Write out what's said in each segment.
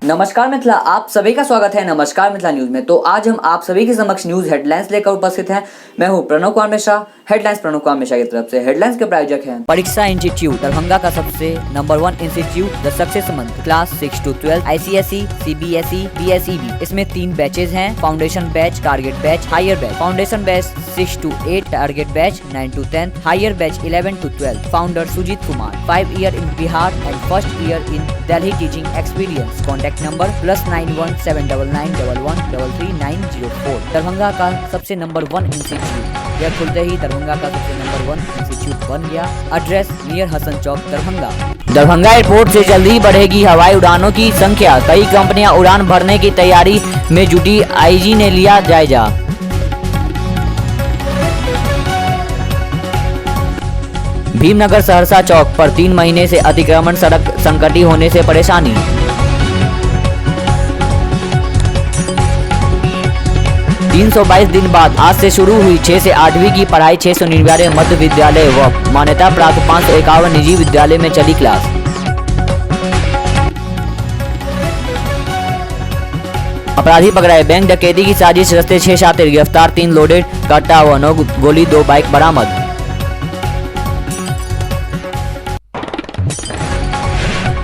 नमस्कार मिथिला, आप सभी का स्वागत है नमस्कार मिथिला न्यूज में। तो आज हम आप सभी के समक्ष न्यूज हेडलाइंस लेकर उपस्थित हैं। मैं हूं प्रणव कुमार मिश्रा। हेडलाइंस प्रणव कुमार मिश्रा की तरफ से। हेडलाइंस के प्रायोजक हैं परीक्षा इंस्टीट्यूट दरभंगा का सबसे number 1 institute the success month class 6 to 12 ICSE, CBSE, PSEB। इसमें 3 बैचेज हैं, foundation batch, target batch, higher batch. Foundation batch 6 to 8, target batch 9 to 10, higher batch 11 to 12। Founder Sujeet Kumar, 5 year in Bihar and first year in Delhi teaching experience. Contact number +91 799 11 Darbhanga का सबसे number 1 institute. यह खुलते ही दरभंगा का सबसे number 1 institute बन गया। Address near Hasan चौक Darbhanga. Darbhanga airport से जल्दी बढ़ेगी हवाई उड़ानों की संख्या। कई कंपनियां उड़ान भरने की तैयारी में जुटी, आईजी ने लिया जायजा। भीमनगर सहरसा चौक पर 3 महीने से अतिक्रमण, सड़क संकटी होने से परेशानी। तीन 322 दिन बाद आज से शुरू हुई 6 से 8वीं की पढ़ाई। 699 मध्य विद्यालय व मान्यता प्राप्त 551 निजी विद्यालय में चली क्लास। अपराधी पकड़ाए, बैंक डकैती की साजिश रचते 6 शातिर गिरफ्तार। 3 लोडेड कट्टा व 9 गोली 2 बाइक बरामद।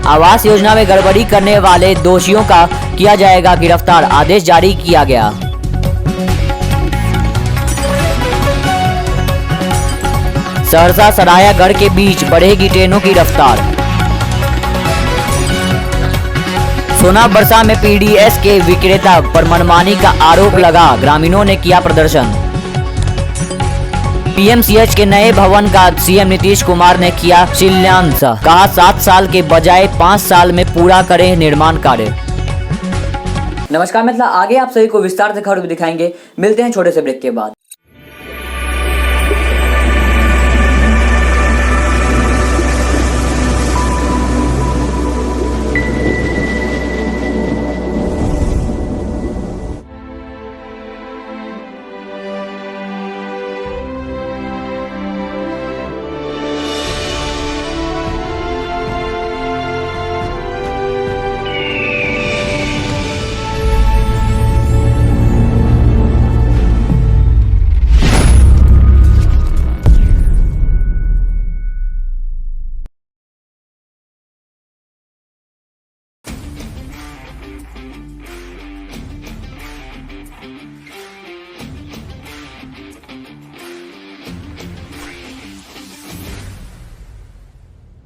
आवास योजना में गड़बड़ी करने वाले दोषियों का किया जाएगा गिरफ्तार, आदेश जारी किया गया। सहरसा सरायागढ़ के बीच बढ़ेगी ट्रेनों की रफ्तार। सोना बरसा में पीडीएस के विक्रेता पर मनमानी का आरोप लगा, ग्रामीणों ने किया प्रदर्शन। पीएमसीएच के नए भवन का सीएम नीतीश कुमार ने किया शिलान्यास, कहा 7 साल के बजाय 5 साल में पूरा करें निर्माण कार्य। नमस्कार मिथिला, आगे आप सभी को विस्तार से खबर दिखाएंगे। मिलते हैं छोटे से ब्रेक के बाद।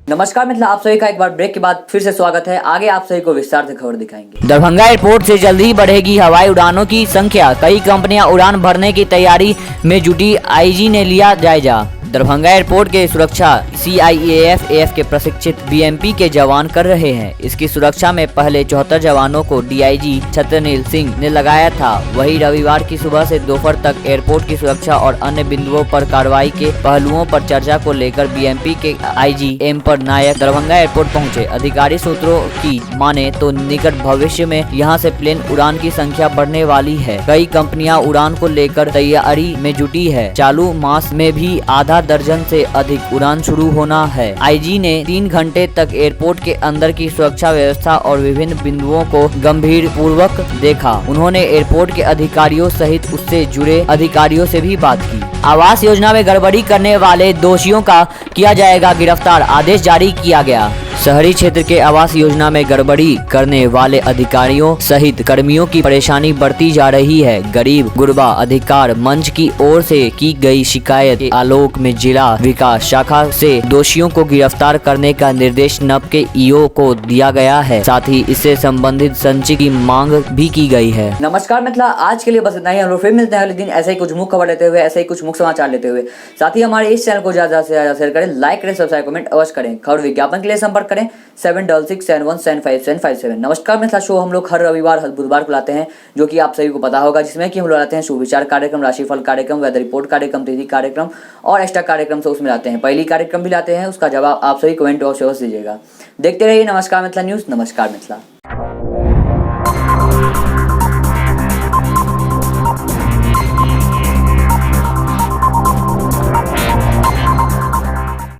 नमस्कार मिथिला, आप सभी का एक बार ब्रेक के बाद फिर से स्वागत है। आगे आप सभी को विस्तार से खबर दिखाएंगे। दरभंगा एयरपोर्ट से जल्दी बढ़ेगी हवाई उड़ानों की संख्या। कई कंपनियां उड़ान भरने की तैयारी में जुटी, आईजी ने लिया जायजा। दरभंगा एयरपोर्ट के सुरक्षा CIAF के प्रशिक्षित BMP के जवान कर रहे हैं। इसकी सुरक्षा में पहले 74 जवानों को DIG छत्रनील सिंह ने लगाया था। वही रविवार की सुबह से दोपहर तक एयरपोर्ट की सुरक्षा और अन्य बिंदुओं पर कार्रवाई के पहलुओं पर चर्चा को लेकर BMP के IG एम पर नायक दरभंगा एयरपोर्ट पहुंचे। अधिकारी सूत्रों की माने तो निकट भविष्य में यहां से प्लेन उड़ान की संख्या बढ़ने वाली है। कई कंपनियां उड़ान को लेकर तैयारी में जुटी है। चालू मास में भी आधा दर्जन से अधिक उड़ान शुरू होना है। आईजी ने 3 घंटे तक एयरपोर्ट के अंदर की सुरक्षा व्यवस्था और विभिन्न बिंदुओं को गंभीर पूर्वक देखा। उन्होंने एयरपोर्ट के अधिकारियों सहित उससे जुड़े अधिकारियों से भी बात की। आवास योजना में गड़बड़ी करने वाले दोषियों का किया जाएगा गिरफ्तार, आदेश जारी किया गया। शहरी क्षेत्र के आवास योजना में गड़बड़ी करने वाले अधिकारियों सहित कर्मियों की परेशानी बढ़ती जा रही है। गरीब गुरबा अधिकार मंच की ओर से की गई शिकायत के आलोक में जिला विकास शाखा से दोषियों को गिरफ्तार करने का निर्देश नब के ईओ को दिया गया है। साथ ही इससे संबंधित संचित की मांग भी की गई है। नमस्कार मिथिला, आज के लिए बस इतना ही। हम लोग फिर मिलते हैं अगले दिन ऐसे ही कुछ मुख्य खबर लेते हुए, ऐसे ही कुछ मुख्य समाचार लेते हुए। साथ ही हमारे इस चैनल को ज्यादा से ज्यादा शेयर करें, लाइक करें, सब्सक्राइब कमेंट अवश्य करें। खबर विज्ञापन के लिए संपर्क करें 7667175757। नमस्कार मिथिला शो हम लोग हर रविवार हर बुधवार को लाते हैं, जो कि आप सभी को पता होगा, जिसमें कि हम लोग लाते हैं सुविचार कार्यक्रम, राशिफल कार्यक्रम, वेदर रिपोर्ट कार्यक्रम, तिथि कार्यक्रम और एक्स्ट्रा कार्यक्रम से उसमें लाते हैं। पहली कार्यक्रम भी लाते हैं, उसका जवाब आप सभी कमेंट बॉक्स में दीजिएगा। देखते रहिए नमस्कार मिथिला न्यूज़। नमस्कार मिथिला।